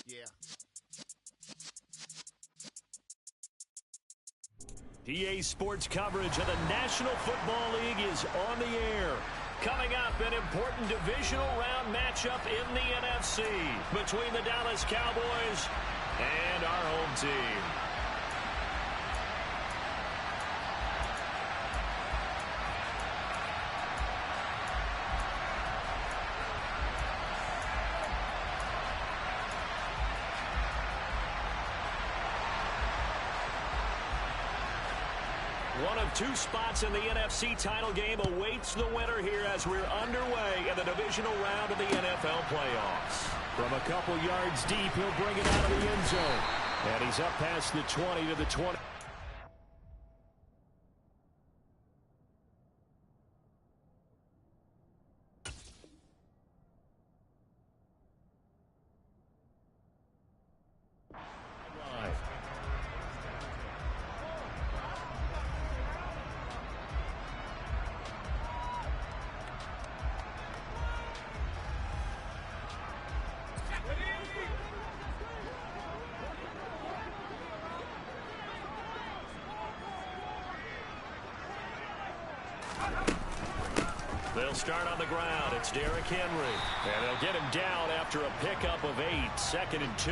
Yeah. PA Sports coverage of the National Football League is on the air. Coming up, an important divisional round matchup in the NFC between the Dallas Cowboys and our home team. One of two spots in the NFC title game awaits the winner here as we're underway in the divisional round of the NFL playoffs. From a couple yards deep, he'll bring it out of the end zone. And he's up past the 20 to the 20. They'll start on the ground. It's Derrick Henry. And they'll get him down after a pickup of 8, 2nd and 2.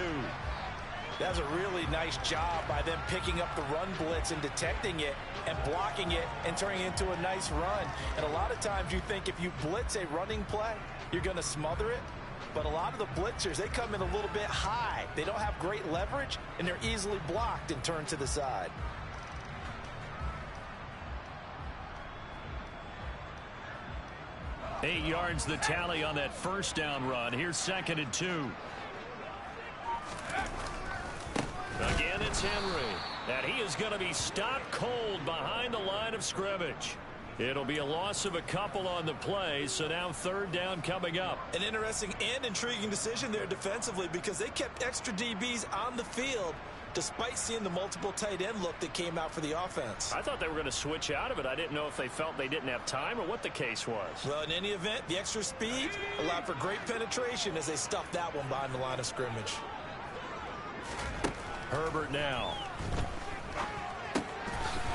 That's a really nice job by them picking up the run blitz and detecting it and blocking it and turning it into a nice run. And a lot of times you think if you blitz a running play, you're going to smother it. But a lot of the blitzers, they come in a little bit high. They don't have great leverage, and they're easily blocked and turned to the side. Eight yards the tally on that first down run. Here's 2nd and 2. Again, it's Henry. And he is going to be stopped cold behind the line of scrimmage. It'll be a loss of a couple on the play, so now 3rd down coming up. An interesting and intriguing decision there defensively because they kept extra DBs on the field despite seeing the multiple tight end look that came out for the offense. I thought they were going to switch out of it. I didn't know if they felt they didn't have time or what the case was. Well, in any event, the extra speed allowed for great penetration as they stuffed that one behind the line of scrimmage. Herbert now.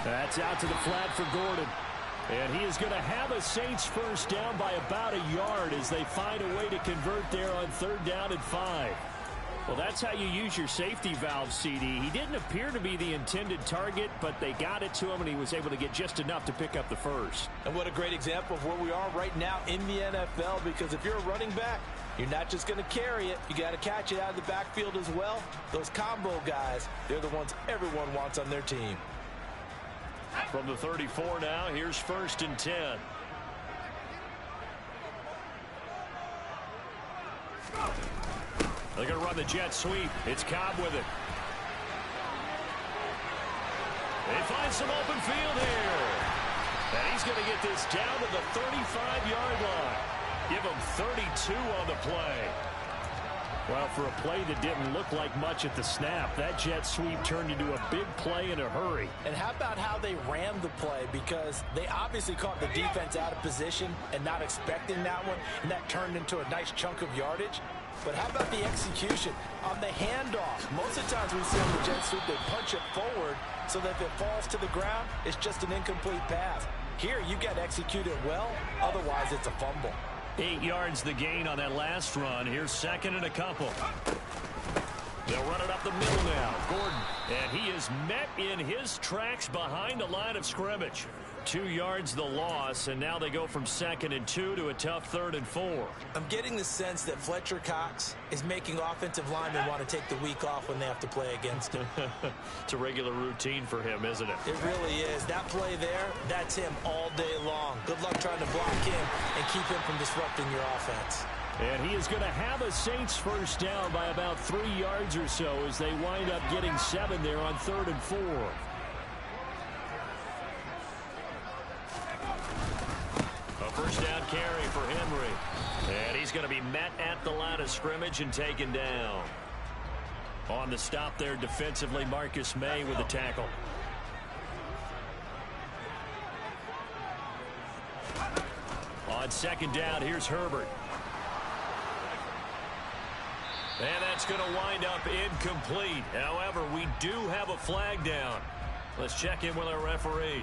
That's out to the flat for Gordon. And he is going to have a Saints first down by about a yard as they find a way to convert there on 3rd down and 5. Well, that's how you use your safety valve, CD. He didn't appear to be the intended target, but they got it to him, and he was able to get just enough to pick up the first. And what a great example of where we are right now in the NFL, because if you're a running back, you're not just going to carry it. You got to catch it out of the backfield as well. Those combo guys, they're the ones everyone wants on their team. From the 34 now, here's 1st and 10. They're going to run the jet sweep. It's Cobb with it. They find some open field here. And he's going to get this down to the 35-yard line. Give him 32 on the play. Well, for a play that didn't look like much at the snap, that jet sweep turned into a big play in a hurry. And how about how they ran the play? Because they obviously caught the defense out of position and not expecting that one, and that turned into a nice chunk of yardage. But how about the execution on the handoff? Most of the times we see on the jet sweep, they punch it forward so that if it falls to the ground, it's just an incomplete pass. Here, you got to execute it well. Otherwise, it's a fumble. 8 yards the gain on that last run. Here's 2nd and a couple. They'll run it up the middle now. Gordon. And he is met in his tracks behind the line of scrimmage. 2 yards the loss, and now they go from 2nd and 2 to a tough 3rd and 4. I'm getting the sense that Fletcher Cox is making offensive linemen want to take the week off when they have to play against him. It's a regular routine for him, isn't it? It really is. That play there, that's him all day long. Good luck trying to block him and keep him from disrupting your offense. And he is going to have a Saints first down by about 3 yards or so as they wind up getting 7 there on 3rd and 4. A first down carry for Henry. And he's going to be met at the line of scrimmage and taken down. On the stop there defensively, Marcus May with the tackle. on second down. Here's Herbert. And that's going to wind up incomplete. However, we do have a flag down. Let's check in with our referee.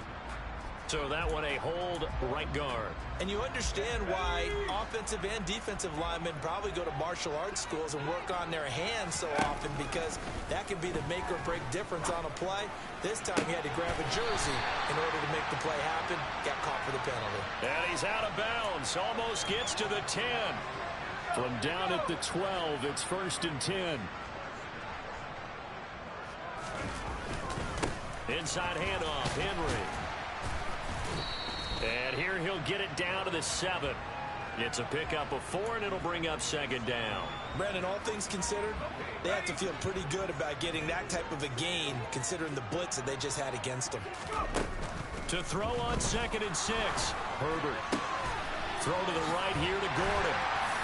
So that one, a hold, right guard. And you understand why offensive and defensive linemen probably go to martial arts schools and work on their hands so often, because that can be the make or break difference on a play. This time he had to grab a jersey in order to make the play happen. Got caught for the penalty. And he's out of bounds. Almost gets to the 10. From down at the 12, it's 1st and 10. Inside handoff, Henry. And here he'll get it down to the 7. It's a pickup of 4, and it'll bring up second down. Brandon, all things considered, they have to feel pretty good about getting that type of a gain, considering the blitz that they just had against them. To throw on 2nd and 6. Herbert. Throw to the right here to Gordon.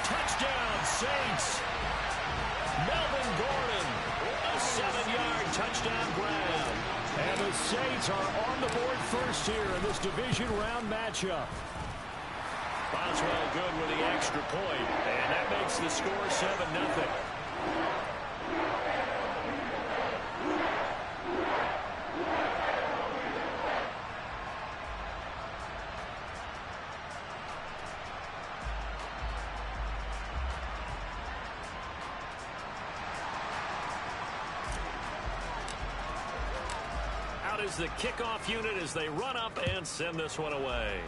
Touchdown, Saints. Melvin Gordon. A 7-yard touchdown grab. And the Saints are on the board first here in this division round matchup. Boswell good with the extra point, and that makes the score 7-0. Is the kickoff unit as they run up and send this one away.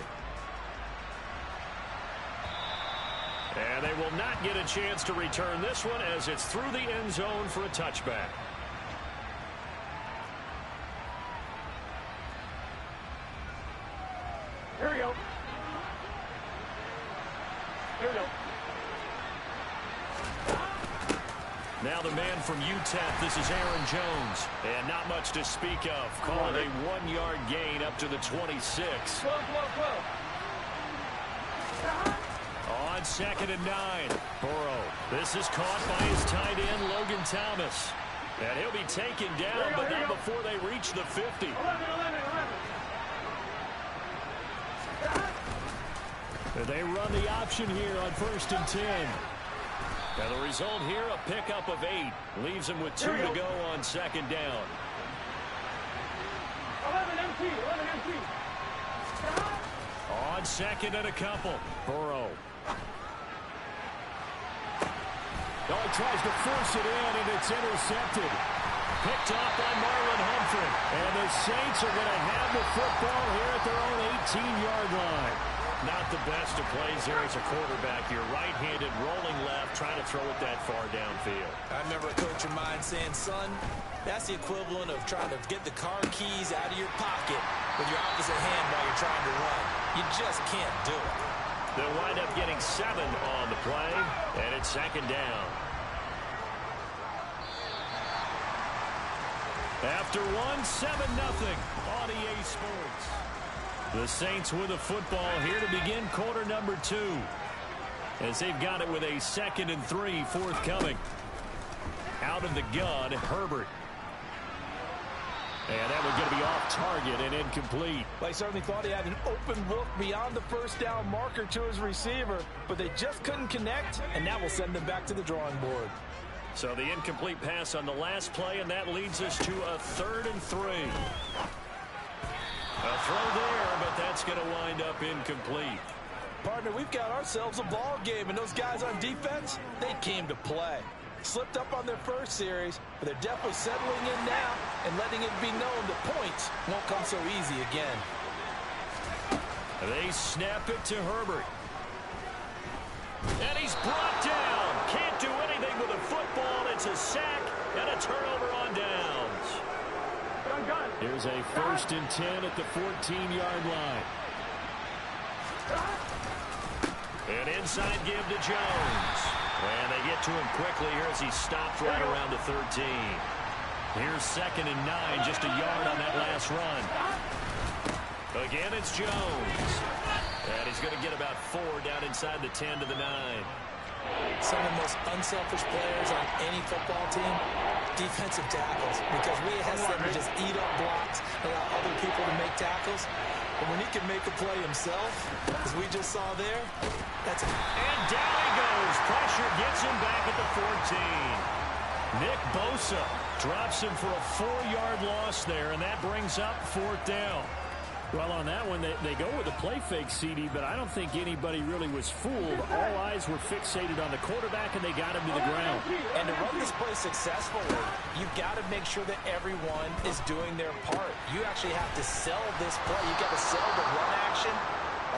And they will not get a chance to return this one as it's through the end zone for a touchback. Here we go. Here we go. Now the man from UTEP, this is Aaron Jones. And not much to speak of. Call it a 1-yard gain up to the 26. On 2nd and 9. Burrow. This is caught by his tight end, Logan Thomas. And he'll be taken down, but not before they reach the 50. And they run the option here on 1st and 10. Now the result here, a pickup of 8. Leaves him with 2 to go on 2nd down. 11 empty. On 2nd and a couple. Burrow. Oh, he tries to force it in, and it's intercepted. Picked off by Marlon Humphrey. And the Saints are going to have the football here at their own 18-yard line. Not the best of plays here as a quarterback. You're right-handed, rolling left, trying to throw it that far downfield. I remember a coach of mine saying, son, that's the equivalent of trying to get the car keys out of your pocket with your opposite hand while you're trying to run. You just can't do it. They'll wind up getting 7 on the play, and it's 2nd down. After 7-0 on EA Sports. The Saints with the football here to begin quarter number 2. As they've got it with a 2nd and 3 forthcoming. Out of the gun, Herbert. And that one's going to be off target and incomplete. Well, he certainly thought he had an open look beyond the first down marker to his receiver, but they just couldn't connect, and that will send them back to the drawing board. So the incomplete pass on the last play, and that leads us to a 3rd and 3. A throw there, but that's going to wind up incomplete. Partner, we've got ourselves a ball game, and those guys on defense, they came to play. Slipped up on their first series, but they're definitely settling in now and letting it be known that points won't come so easy again. They snap it to Herbert. And he's brought down. Can't do anything with the football. It's a sack and a turnover on downs. Here's a 1st and 10 at the 14-yard line. An inside give to Jones. And they get to him quickly here as he stopped right around the 13. Here's 2nd and 9, just a yard on that last run. Again, it's Jones. And he's going to get about 4 down inside the 10 to the 9. Some of the most unselfish players on any football team, defensive tackles, because we ask them to just eat up blocks, allow other people to make tackles. And when he can make a play himself, as we just saw there, that's it. And down he goes. Pressure gets him back at the 14. Nick Bosa drops him for a 4-yard loss there, and that brings up 4th down. Well, on that one, they go with a play fake, CD, but I don't think anybody really was fooled. All eyes were fixated on the quarterback, and they got him to the ground. And to run this play successfully, you've got to make sure that everyone is doing their part. You actually have to sell this play. You've got to sell the run action.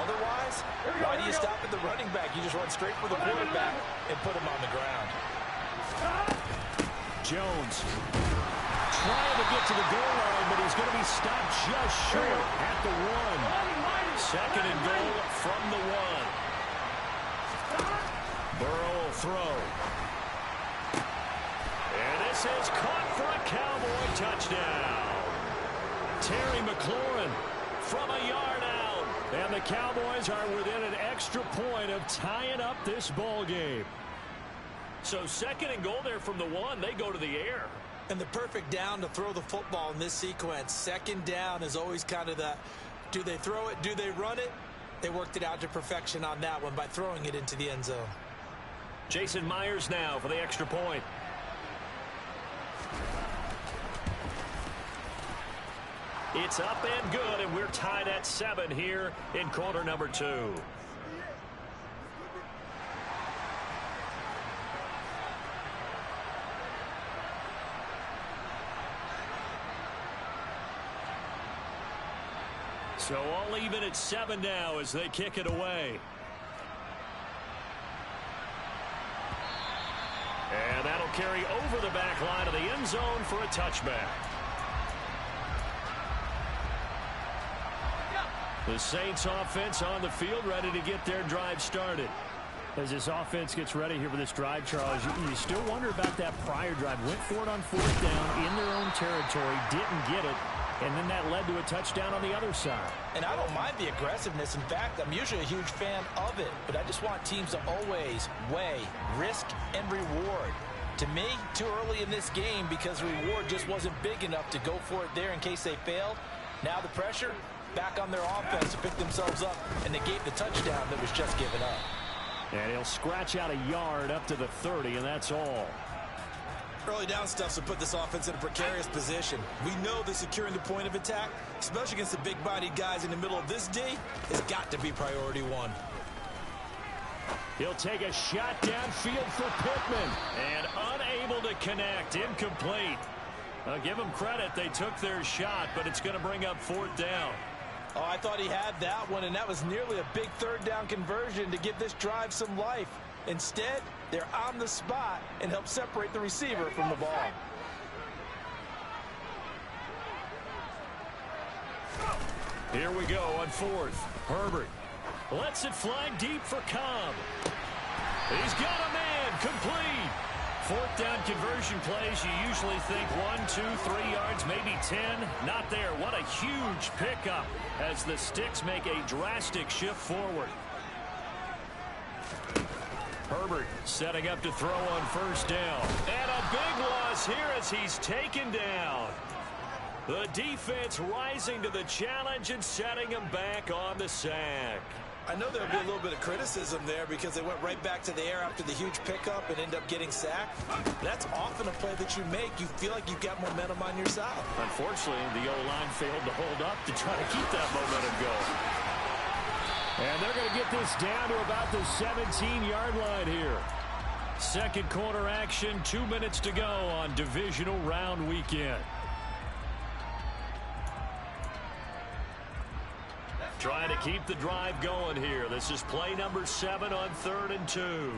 Otherwise, why do you stop at the running back? You just run straight for the quarterback and put him on the ground. Jones trying to get to the goal line, but he's going to be stopped just short at the 1. Second and goal from the 1. Burrow will throw. And this is caught for a Cowboy touchdown. Terry McLaurin from a yard out. And the Cowboys are within an extra point of tying up this ball game. So second and goal there from the 1. They go to the air. And the perfect down to throw the football in this sequence. Second down is always kind of the, do they throw it, do they run it? They worked it out to perfection on that one by throwing it into the end zone. Jason Myers now for the extra point. It's up and good, and we're tied at 7 here in quarter number 2. So all even at 7 now as they kick it away. And that'll carry over the back line of the end zone for a touchback. The Saints offense on the field ready to get their drive started. As this offense gets ready here for this drive, Charles, you still wonder about that prior drive. Went for it on 4th down in their own territory, didn't get it. And then that led to a touchdown on the other side. And I don't mind the aggressiveness. In fact, I'm usually a huge fan of it. But I just want teams to always weigh risk and reward. To me, too early in this game because the reward just wasn't big enough to go for it there in case they failed. Now the pressure back on their offense to pick themselves up and negate the touchdown that was just given up. And he'll scratch out a yard up to the 30, and that's all. Early down stuff to put this offense in a precarious position. We know that securing the point of attack, especially against the big-bodied guys in the middle of this D, has got to be priority 1. He'll take a shot downfield for Pittman. And unable to connect. Incomplete. I'll give them credit. They took their shot, but it's going to bring up 4th down. Oh, I thought he had that one, and that was nearly a big 3rd down conversion to give this drive some life. Instead, they're on the spot and help separate the receiver from the ball. Here we go on 4th. Herbert lets it fly deep for Cobb. He's got a man. Complete. 4th down conversion plays, you usually think 1, 2, 3 yards, maybe 10. Not there. What a huge pickup as the Sticks make a drastic shift forward. Herbert setting up to throw on 1st down. And a big loss here as he's taken down. The defense rising to the challenge and setting him back on the sack. I know there'll be a little bit of criticism there because they went right back to the air after the huge pickup and end up getting sacked. That's often a play that you make. You feel like you've got momentum on your side. Unfortunately, the O-line failed to hold up to try to keep that momentum going. And they're going to get this down to about the 17-yard line here. Second quarter action, 2 minutes to go on divisional round weekend. Trying to keep the drive going here. This is play number 7 on 3rd and 2.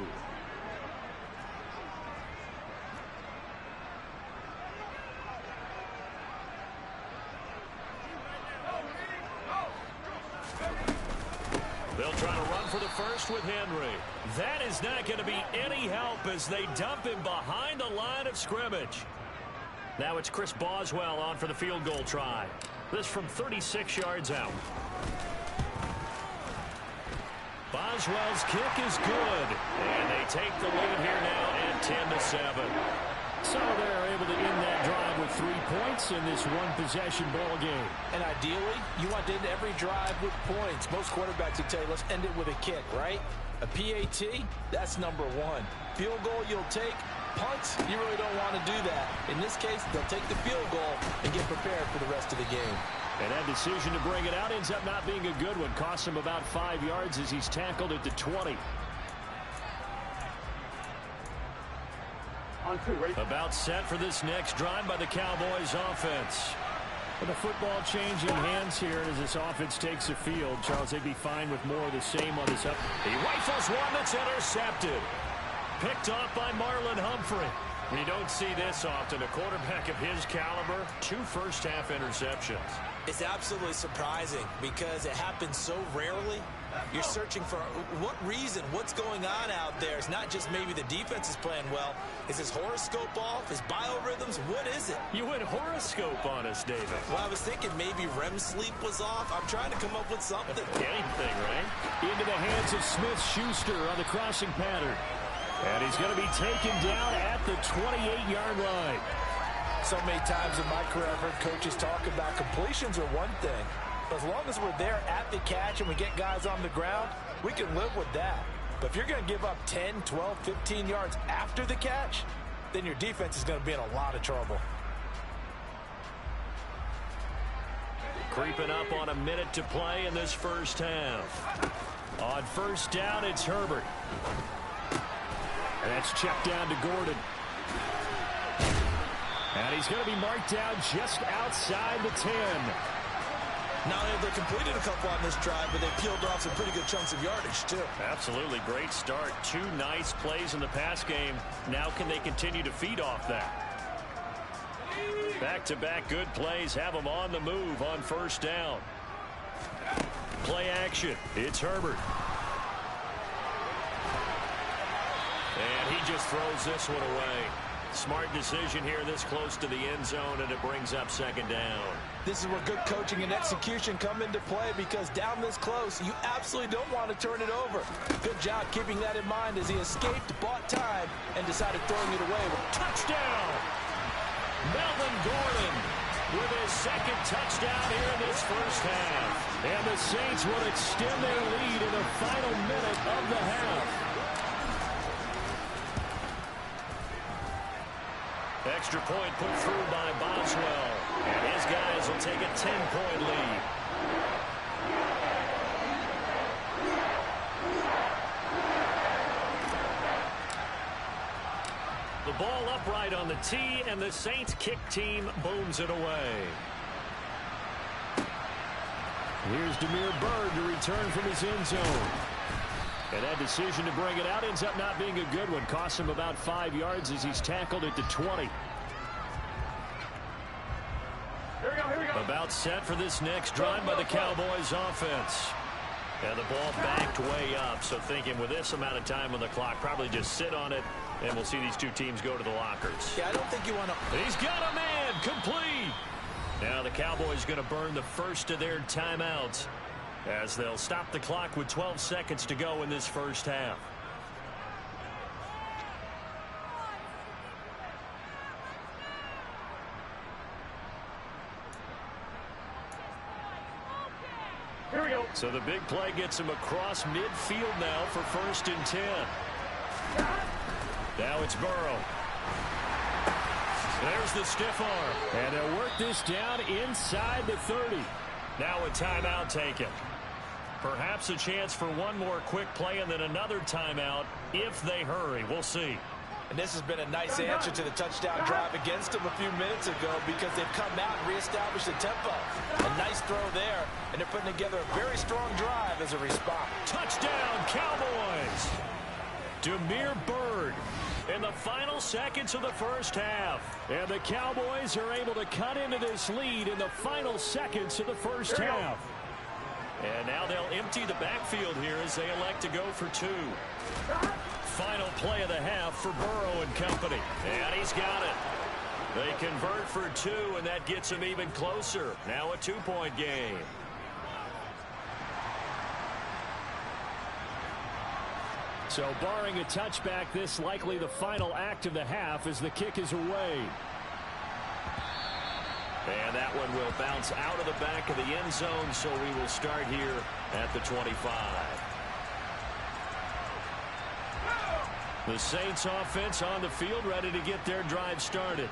They'll try to run for the first with Henry. That is not going to be any help as they dump him behind the line of scrimmage. Now it's Chris Boswell on for the field goal try. This from 36 yards out. Boswell's kick is good. And they take the lead here now at 10-7. So they're able to end that drive with 3 points in this one-possession ball game. And ideally, you want to end every drive with points. Most quarterbacks would tell you, let's end it with a kick, right? A PAT, that's number one. Field goal you'll take. Punts, you really don't want to do that. In this case, they'll take the field goal and get prepared for the rest of the game. And that decision to bring it out ends up not being a good one. Costs him about 5 yards as he's tackled at the 20. About set for this next drive by the Cowboys offense. With the football changing hands here as this offense takes the field. Charles, they'd be fine with more of the same on this up. He rifles one that's intercepted. Picked off by Marlon Humphrey. We don't see this often. A quarterback of his caliber, 2 first-half interceptions. It's absolutely surprising because it happens so rarely. You're searching for what reason, what's going on out there. It's not just maybe the defense is playing well. Is his horoscope off? His biorhythms? What is it? You went horoscope on us, David. Well, I was thinking maybe REM sleep was off. I'm trying to come up with something. Anything, right? Into the hands of Smith-Schuster on the crossing pattern. And he's going to be taken down at the 28-yard line. So many times in my career, I've heard coaches talk about completions are one thing. As long as we're there at the catch and we get guys on the ground, we can live with that. But if you're going to give up 10, 12, 15 yards after the catch, then your defense is going to be in a lot of trouble. Creeping up on a minute to play in this first half. On first down, it's Herbert. And that's checked down to Gordon. And he's going to be marked down just outside the 10. Not only have they completed a couple on this drive, but they peeled off some pretty good chunks of yardage, too. Absolutely. Great start. 2 nice plays in the pass game. Now can they continue to feed off that? Back-to-back good plays have them on the move on first down. Play action. It's Herbert. And he just throws this one away. Smart decision here this close to the end zone, and it brings up second down. This is where good coaching and execution come into play because down this close, you absolutely don't want to turn it over. Good job keeping that in mind as he escaped, bought time, and decided throwing it away. Touchdown! Melvin Gordon with his second touchdown here in this first half. And the Saints will extend their lead in the final minute of the half. Extra point put through by Boswell. And his guys will take a 10-point lead. The ball upright on the tee, and the Saints kick team booms it away. Here's Demir Bird to return from his end zone. And that decision to bring it out ends up not being a good one. Costs him about 5 yards as he's tackled at the 20. Here we go. About set for this next drive by the Cowboys offense. And the ball backed way up. So thinking with this amount of time on the clock, probably just sit on it, and we'll see these two teams go to the lockers. Yeah, I don't think you want to. He's got a man. Complete. Now the Cowboys going to burn the first of their timeouts, as they'll stop the clock with 12 seconds to go in this first half. Here we go. So the big play gets him across midfield now for 1st and 10. Now it's Burrow. There's the stiff arm. And they'll work this down inside the 30. Now a timeout taken. Perhaps a chance for one more quick play and then another timeout if they hurry. We'll see. And this has been a nice answer to the touchdown drive against them a few minutes ago because they've come out and reestablished the tempo. A nice throw there, and they're putting together a very strong drive as a response. Touchdown, Cowboys! Demir Bird in the final seconds of the first half. And the Cowboys are able to cut into this lead in the final seconds of the first half. And now they'll empty the backfield here as they elect to go for 2. Final play of the half for Burrow and company. And he's got it. They convert for 2, and that gets them even closer. Now a 2-point game. So barring a touchback, this likely the final act of the half as the kick is away. And that one will bounce out of the back of the end zone, so we will start here at the 25. The Saints offense on the field, ready to get their drive started.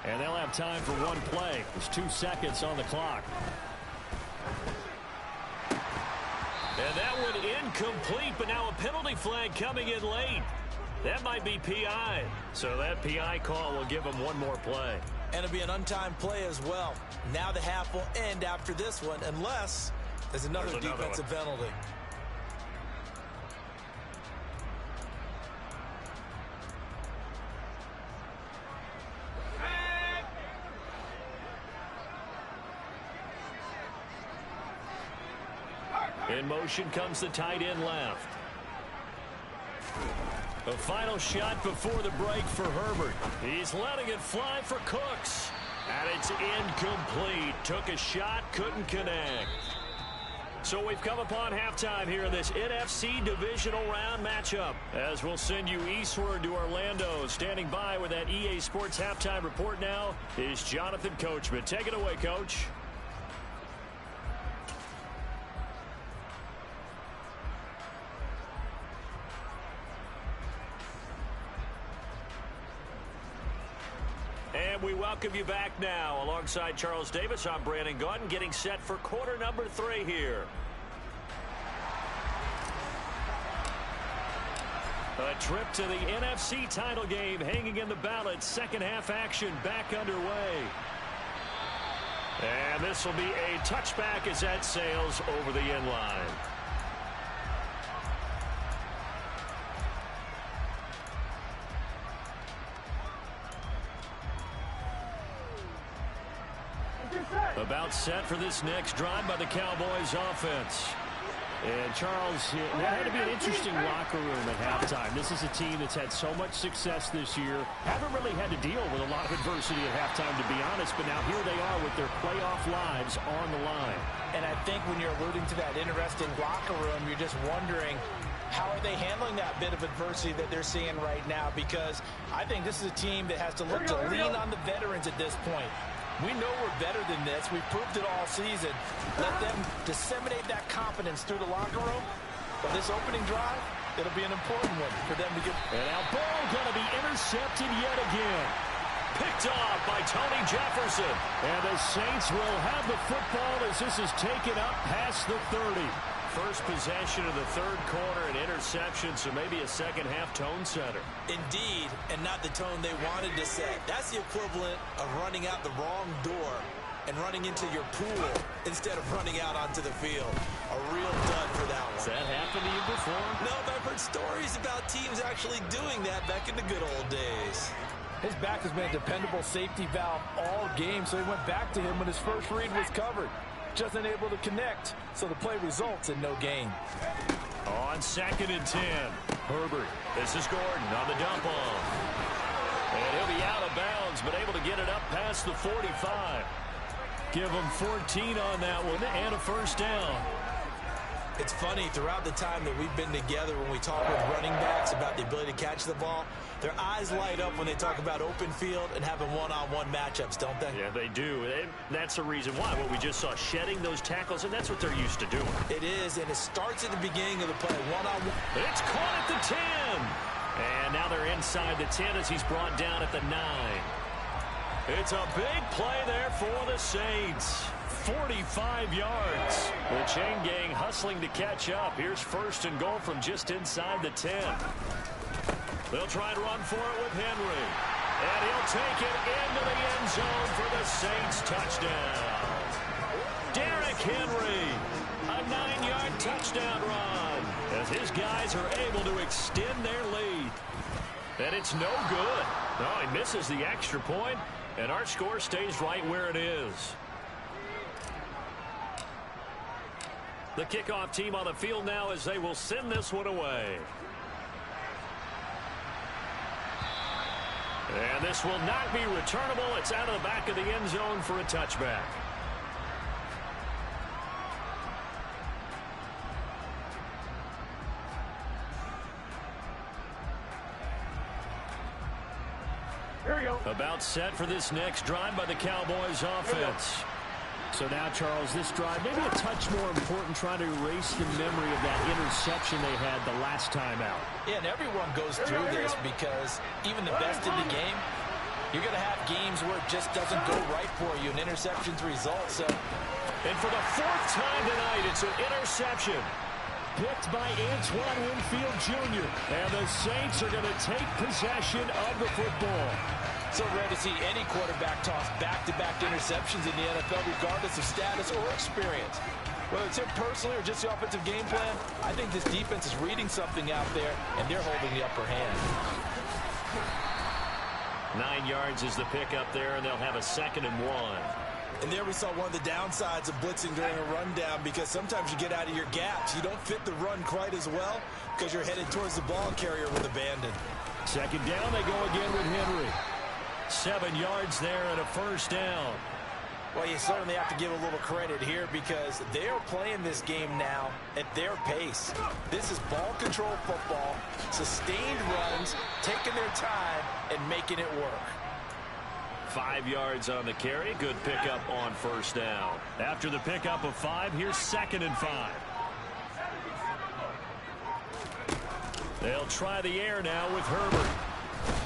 And they'll have time for one play. There's 2 seconds on the clock. And that one incomplete, but now a penalty flag coming in late. That might be PI. So that PI call will give them one more play. And it'll be an untimed play as well. Now the half will end after this one, unless there's another defensive penalty. In motion comes the tight end left. A final shot before the break for Herbert. He's letting it fly for Cooks. And it's incomplete. Took a shot, couldn't connect. So we've come upon halftime here in this NFC Divisional Round matchup. As we'll send you eastward to Orlando. Standing by with that EA Sports Halftime Report now is Jonathan Coachman. Take it away, Coach. And we welcome you back now. Alongside Charles Davis, I'm Brandon Gaudin, getting set for quarter number 3 here. A trip to the NFC title game hanging in the balance. Second half action back underway. And this will be a touchback as that sails over the end line. About set for this next drive by the Cowboys offense. And Charles, that had to be an interesting locker room at halftime. This is a team that's had so much success this year. Haven't really had to deal with a lot of adversity at halftime, to be honest. But now here they are with their playoff lives on the line. And I think when you're alluding to that interesting locker room, you're just wondering, how are they handling that bit of adversity that they're seeing right now? Because I think this is a team that has to look to lean on the veterans at this point. We know we're better than this. We've proved it all season. Let them disseminate that confidence through the locker room. But this opening drive, it'll be an important one for them to get. And now ball going to be intercepted yet again. Picked off by Tony Jefferson. And the Saints will have the football as this is taken up past the 30. First possession of the third quarter, an interception, so maybe a second-half tone setter. Indeed, and not the tone they wanted to set. That's the equivalent of running out the wrong door and running into your pool instead of running out onto the field. A real dud for that one. Has that happened to you before? No, but I've heard stories about teams actually doing that back in the good old days. His back has been a dependable safety valve all game, so he went back to him when his first read was covered. Just unable to connect, so the play results in no gain. On 2nd and 10, Herbert. This is Gordon on the dump off. And he'll be out of bounds, but able to get it up past the 45. Give him 14 on that one and a first down. It's funny, throughout the time that we've been together, when we talk with running backs about the ability to catch the ball, their eyes light up when they talk about open field and having one-on-one matchups, don't they? Yeah, they do. And that's the reason why. What we just saw, shedding those tackles, and that's what they're used to doing. It is, and it starts at the beginning of the play, one-on-one. It's caught at the 10. And now they're inside the 10 as he's brought down at the 9. It's a big play there for the Saints. 45 yards. The chain gang hustling to catch up. Here's 1st and goal from just inside the 10. They'll try and run for it with Henry. And he'll take it into the end zone for the Saints touchdown. Derrick Henry, a 9-yard touchdown run as his guys are able to extend their lead. And it's no good. No, he misses the extra point, and our score stays right where it is. The kickoff team on the field now as they will send this one away. And this will not be returnable. It's out of the back of the end zone for a touchback. Here we go. About About set for this next drive by the Cowboys offense. So now, Charles, this drive maybe a touch more important, trying to erase the memory of that interception they had the last time out. Yeah, and everyone goes through this because even the best in the game, you're going to have games where it just doesn't go right for you, and interceptions result. So, and for the fourth time tonight, it's an interception. Picked by Antoine Winfield Jr. And the Saints are going to take possession of the football. So rare to see any quarterback toss back-to-back interceptions in the NFL, regardless of status or experience. Whether it's him personally or just the offensive game plan, I think this defense is reading something out there, and they're holding the upper hand. 9 yards is the pickup there, and they'll have a 2nd and 1. And there we saw one of the downsides of blitzing during a rundown, because sometimes you get out of your gaps. You don't fit the run quite as well because you're headed towards the ball carrier with abandon. 2nd down, they go again with Henry. 7 yards there and a 1st down. Well, you certainly have to give a little credit here because they are playing this game now at their pace. This is ball control football, sustained runs, taking their time and making it work. 5 yards on the carry. Good pickup on 1st down. After the pickup of 5, here's 2nd and 5. They'll try the air now with Herbert.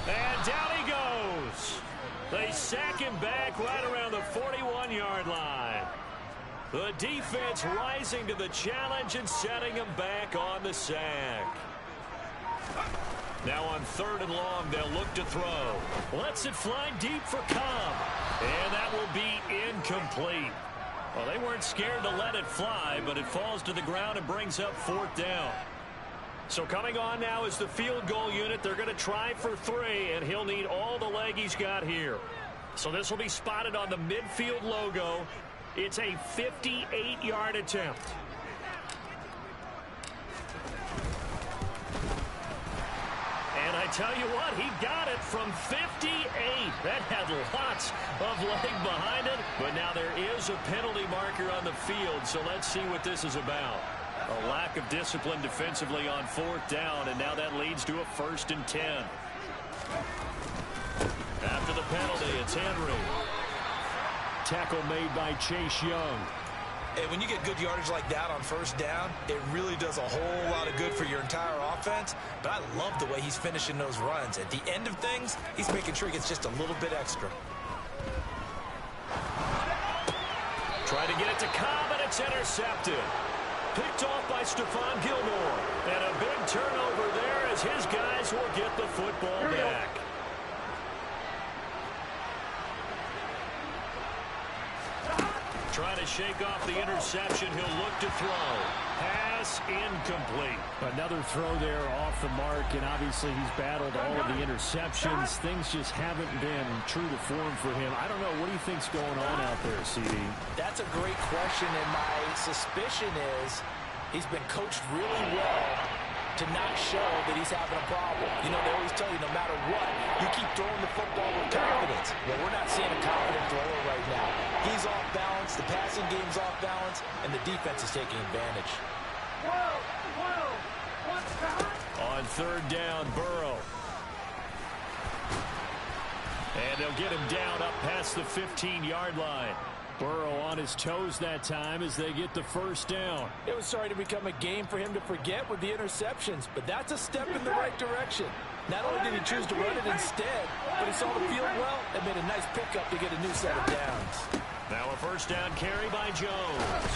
And down he goes. They sack him back right around the 41-yard line. The defense rising to the challenge and setting him back on the sack. Now on 3rd and long, they'll look to throw. Lets it fly deep for Cobb. And that will be incomplete. Well, they weren't scared to let it fly, but it falls to the ground and brings up 4th down. So coming on now is the field goal unit. They're going to try for 3, and he'll need all the leg he's got here. So this will be spotted on the midfield logo. It's a 58-yard attempt. And I tell you what, he got it from 58. That had lots of leg behind it. But now there is a penalty marker on the field, so let's see what this is about. A lack of discipline defensively on 4th down, and now that leads to a 1st and 10. After the penalty, it's Henry. Tackle made by Chase Young. And when you get good yardage like that on 1st down, it really does a whole lot of good for your entire offense. But I love the way he's finishing those runs. At the end of things, he's making sure he gets just a little bit extra. Try to get it to Cobb, and it's intercepted. Picked off by Stephon Gilmore. And a big turnover there as his guys will get the football back. Trying to shake off the interception. He'll look to throw. Pass incomplete. Another throw there off the mark, and obviously he's battled all of the interceptions. Things just haven't been true to form for him. I don't know. What do you think's going on out there, CD? That's a great question, and my suspicion is he's been coached really well to not show that he's having a problem. You know, they always tell you no matter what, you keep throwing the football with confidence. Well, we're not seeing a confident thrower right now. He's off balance, the passing game's off balance, and the defense is taking advantage. On 3rd down, Burrow. And they'll get him down up past the 15-yard line. Burrow on his toes that time as they get the 1st down. It was starting to become a game for him to forget with the interceptions, but that's a step in the right direction. Not only did he choose to run it instead, but he saw the field well and made a nice pickup to get a new set of downs. Now a 1st down carry by Jones.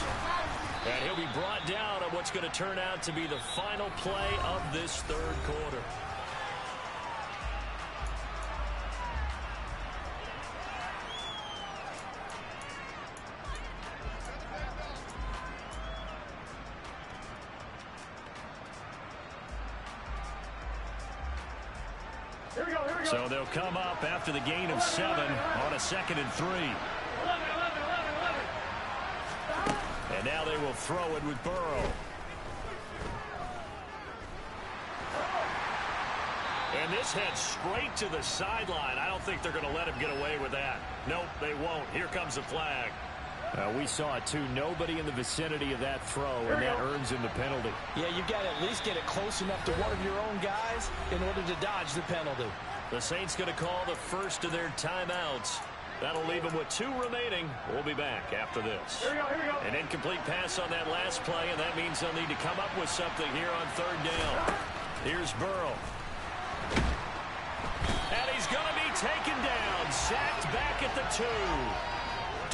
And he'll be brought down on what's going to turn out to be the final play of this 3rd quarter. So they'll come up after the gain of 7 on a 2nd and 3. And now they will throw it with Burrow. And this heads straight to the sideline. I don't think they're going to let him get away with that. Nope, they won't. Here comes the flag. We saw it too. Nobody in the vicinity of that throw, and that earns him the penalty. Yeah, you've got to at least get it close enough to one of your own guys in order to dodge the penalty. The Saints going to call the first of their timeouts. That'll leave them with 2 remaining. We'll be back after this. Here we go. An incomplete pass on that last play, and that means they'll need to come up with something here on 3rd down. Here's Burrow. And he's going to be taken down. Sacked back at the 2.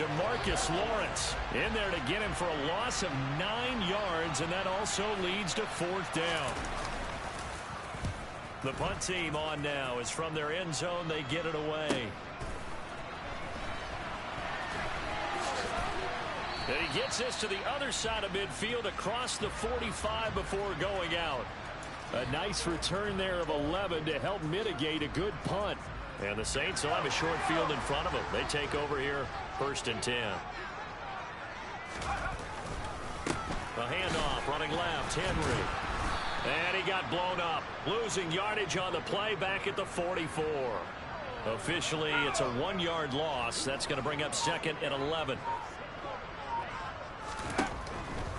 DeMarcus Lawrence in there to get him for a loss of 9 yards, and that also leads to 4th down. The punt team on now is from their end zone. They get it away. And he gets this to the other side of midfield across the 45 before going out. A nice return there of 11 to help mitigate a good punt. And the Saints will have a short field in front of them. They take over here, 1st and 10. A handoff, running left, Henry. And he got blown up. Losing yardage on the play back at the 44. Officially, it's a 1-yard loss. That's going to bring up 2nd and 11.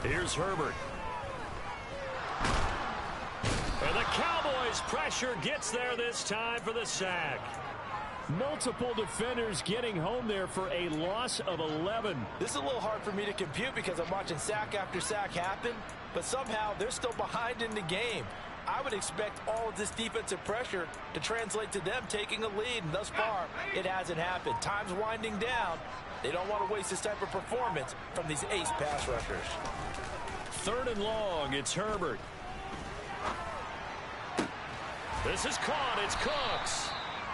Here's Herbert. And the Cowboys pressure gets there this time for the sack. Multiple defenders getting home there for a loss of 11. This is a little hard for me to compute because I'm watching sack after sack happen, but somehow they're still behind in the game. I would expect all of this defensive pressure to translate to them taking a lead, and thus far, it hasn't happened. Time's winding down. They don't want to waste this type of performance from these ace pass rushers. 3rd and long, it's Herbert. This is caught, it's Cooks.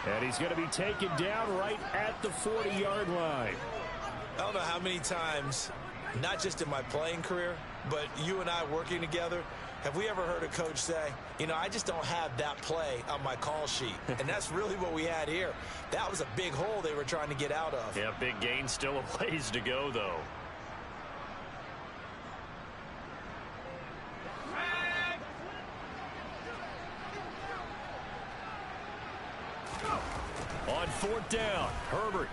And he's going to be taken down right at the 40-yard line. I don't know how many times, not just in my playing career, but you and I working together, have we ever heard a coach say, you know, I just don't have that play on my call sheet. And that's really what we had here. That was a big hole they were trying to get out of. Yeah, big gain, still a ways to go, though. On 4th down, Herbert.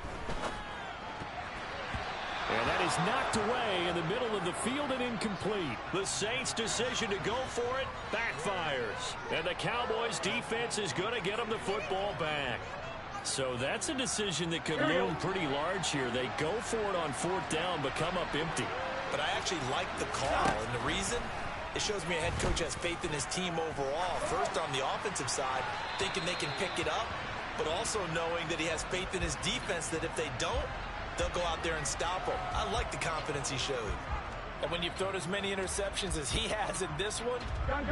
And that is knocked away in the middle of the field and incomplete. The Saints' decision to go for it backfires. And the Cowboys' defense is going to get them the football back. So that's a decision that could loom pretty large here. They go for it on 4th down, but come up empty. But I actually like the call, and the reason? It shows me a head coach has faith in his team overall. First on the offensive side, thinking they can pick it up, but also knowing that he has faith in his defense that if they don't, they'll go out there and stop them. I like the confidence he showed. And when you've thrown as many interceptions as he has in this one,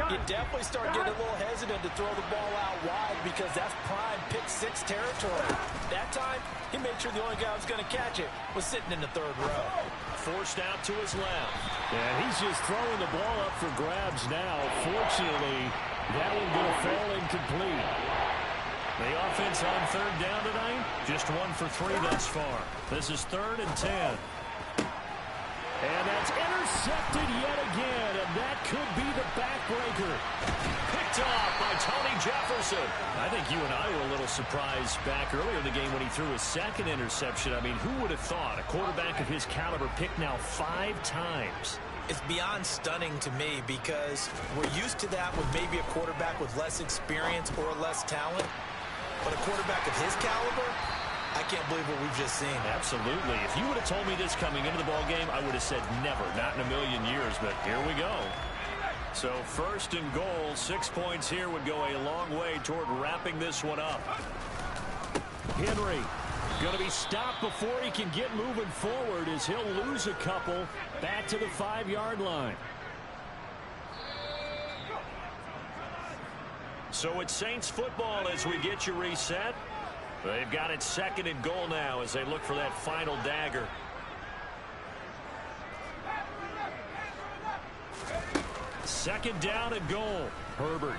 you definitely start getting a little hesitant to throw the ball out wide because that's prime pick-6 territory. That time, he made sure the only guy who was going to catch it was sitting in the 3rd row. Forced out to his left. And he's just throwing the ball up for grabs now. Fortunately, that one going to fall incomplete. The offense on 3rd down tonight, just 1 for 3 thus far. This is 3rd and 10. And that's intercepted yet again, and that could be the backbreaker. Picked off by Tony Jefferson. I think you and I were a little surprised back earlier in the game when he threw his 2nd interception. I mean, who would have thought a quarterback of his caliber picked now 5 times? It's beyond stunning to me because we're used to that with maybe a quarterback with less experience or less talent. But a quarterback of his caliber, I can't believe what we've just seen. Absolutely. If you would have told me this coming into the ballgame, I would have said never, not in a million years, but here we go. So 1st and goal, 6 points here would go a long way toward wrapping this one up. Henry going to be stopped before he can get moving forward as he'll lose a couple back to the 5-yard line. So it's Saints football as we get you reset. They've got it 2nd and goal now as they look for that final dagger. Second down and goal. Herbert.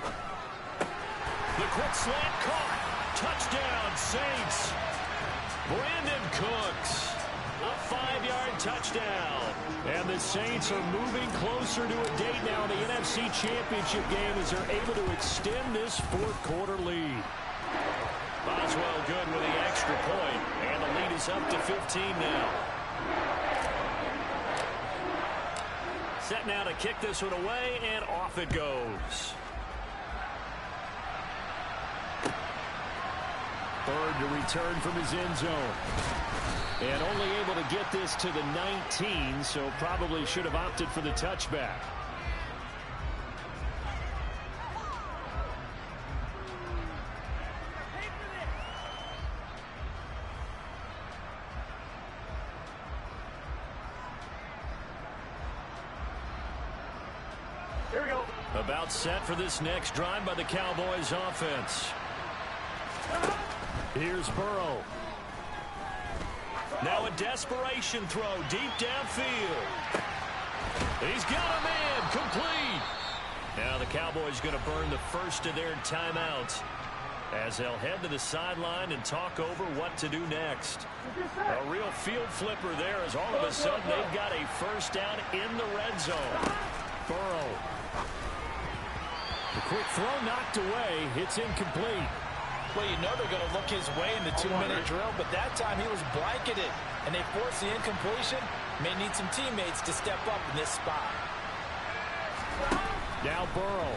The quick slant caught. Touchdown, Saints. Brandon Cooks. A 5-yard touchdown. And the Saints are moving closer to a date now in the NFC Championship game as they're able to extend this 4th quarter lead. Boswell good with the extra point, and the lead is up to 15 now. Set now to kick this one away, and off it goes. Bird to return from his end zone. And only able to get this to the 19, so probably should have opted for the touchback. Here we go. About set for this next drive by the Cowboys offense. Here's Burrow. Now a desperation throw deep downfield. He's got a man complete. Now the Cowboys going to burn the first of their timeouts as they'll head to the sideline and talk over what to do next. A real field flipper there as all of a sudden they've got a first down in the red zone. Burrow. The quick throw knocked away. It's incomplete. Well, you know they're going to look his way in the 2-minute drill, but that time he was blanketed, and they forced the incompletion. May need some teammates to step up in this spot. Now Burrow.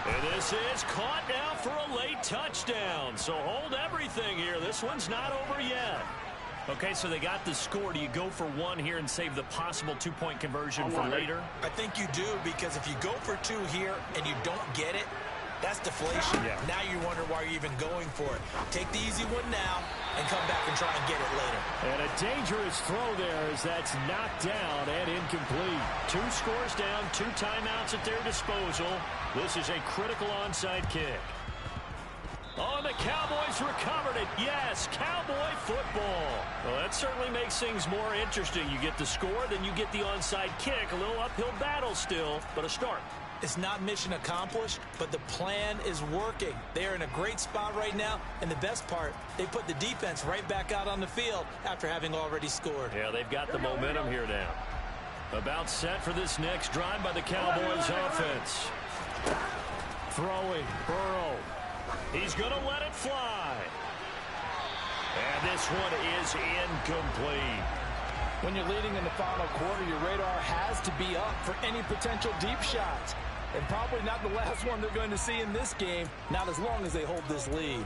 And this is caught now for a late touchdown. So hold everything here. This one's not over yet. Okay, so they got the score. Do you go for one here and save the possible two-point conversion for later? I think you do, because if you go for two here and you don't get it, that's deflation. Yeah. Now you wonder why you're even going for it. Take the easy one now and come back and try and get it later. And a dangerous throw there as that's knocked down and incomplete. Two scores down, two timeouts at their disposal. This is a critical onside kick. Oh, and the Cowboys recovered it. Yes, Cowboy football. Well, that certainly makes things more interesting. You get the score, then you get the onside kick. A little uphill battle still, but a start. It's not mission accomplished, but the plan is working. They are in a great spot right now, and the best part, they put the defense right back out on the field after having already scored. Yeah, they've got the momentum here now. About set for this next drive by the Cowboys offense. Throwing, Burrow. He's going to let it fly. And this one is incomplete. When you're leading in the final quarter, your radar has to be up for any potential deep shots. And probably not the last one they're going to see in this game, not as long as they hold this lead.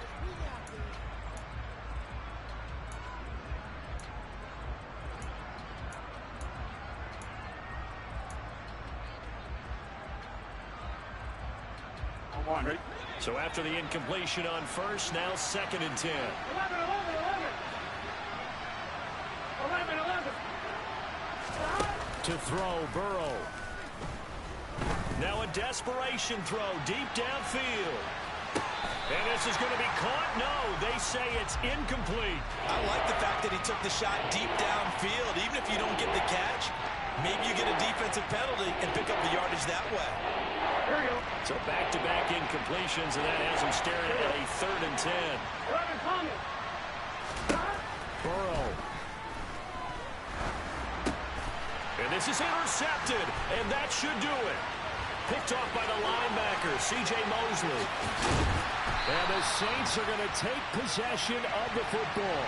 So after the incompletion on first, now 2nd and 10. 11. To throw, Burrow. Now a desperation throw deep downfield. And this is going to be caught? No, they say it's incomplete. I like the fact that he took the shot deep downfield. Even if you don't get the catch, maybe you get a defensive penalty and pick up the yardage that way. Here we go. So back-to-back incompletions, and that has him staring at a 3rd and 10. 11 coming. Burrow. And this is intercepted, and that should do it. Picked off by the linebacker, C.J. Mosley. And the Saints are going to take possession of the football.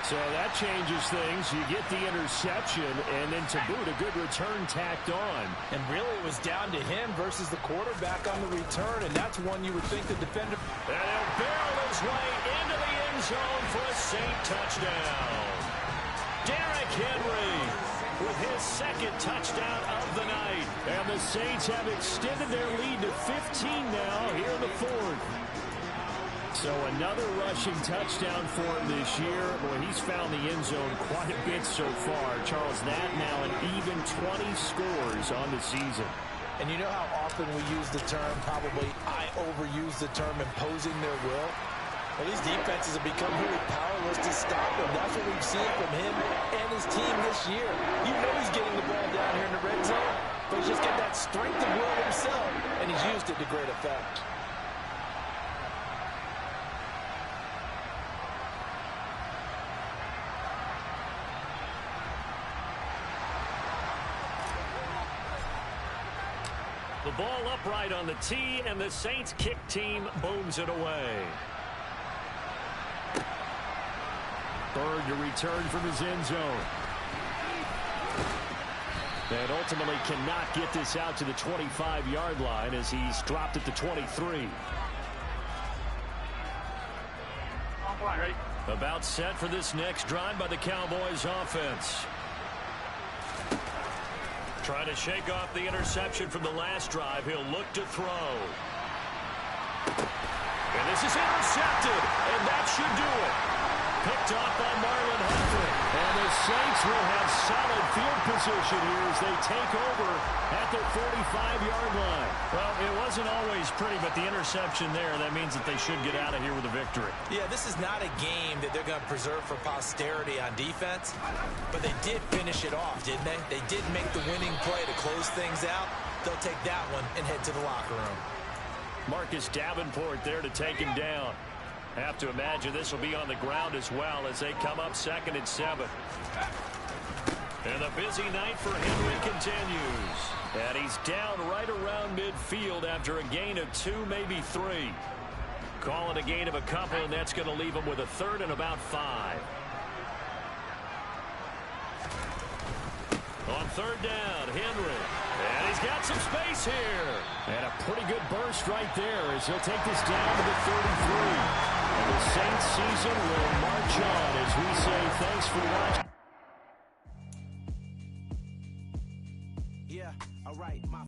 So that changes things. You get the interception, and then to boot, a good return tacked on. And really, it was down to him versus the quarterback on the return, and that's one you would think the defender... And he'll barrel his way into the end zone for a Saint touchdown. Derrick Henry with his 2nd touchdown of the night. And the Saints have extended their lead to 15 now here in the 4th. So another rushing touchdown for him this year. Boy, he's found the end zone quite a bit so far. Charles, that now an even 20 scores on the season. And you know how often we use the term, probably I overuse the term, imposing their will? Well, these defenses have become really powerless to stop him. That's what we've seen from him and his team this year. You know he's getting the ball down here in the red zone, but he's just got that strength of will himself, and he's used it to great effect. The ball upright on the tee, and the Saints kick team booms it away. Bird to return from his end zone. And ultimately cannot get this out to the 25-yard line as he's dropped at the 23. Ready? About set for this next drive by the Cowboys offense. Trying to shake off the interception from the last drive. He'll look to throw. And this is intercepted, and that should do it. Picked off by Marlon Humphrey. And the Saints will have solid field position here as they take over at their 45-yard line. Well, it wasn't always pretty, but the interception there, that means that they should get out of here with a victory. Yeah, this is not a game that they're going to preserve for posterity on defense, but they did finish it off, didn't they? They did make the winning play to close things out. They'll take that one and head to the locker room. Marcus Davenport there to take him down. Have to imagine this will be on the ground as well as they come up 2nd and 7. And the busy night for Henry continues. And he's down right around midfield after a gain of 2, maybe 3. Calling a gain of a couple, and that's going to leave him with a 3rd and about 5. On 3rd down, Henry. And he's got some space here. And a pretty good burst right there as he'll take this down to the 33. And the Saints season will march on as we say thanks for watching. Yeah, all right.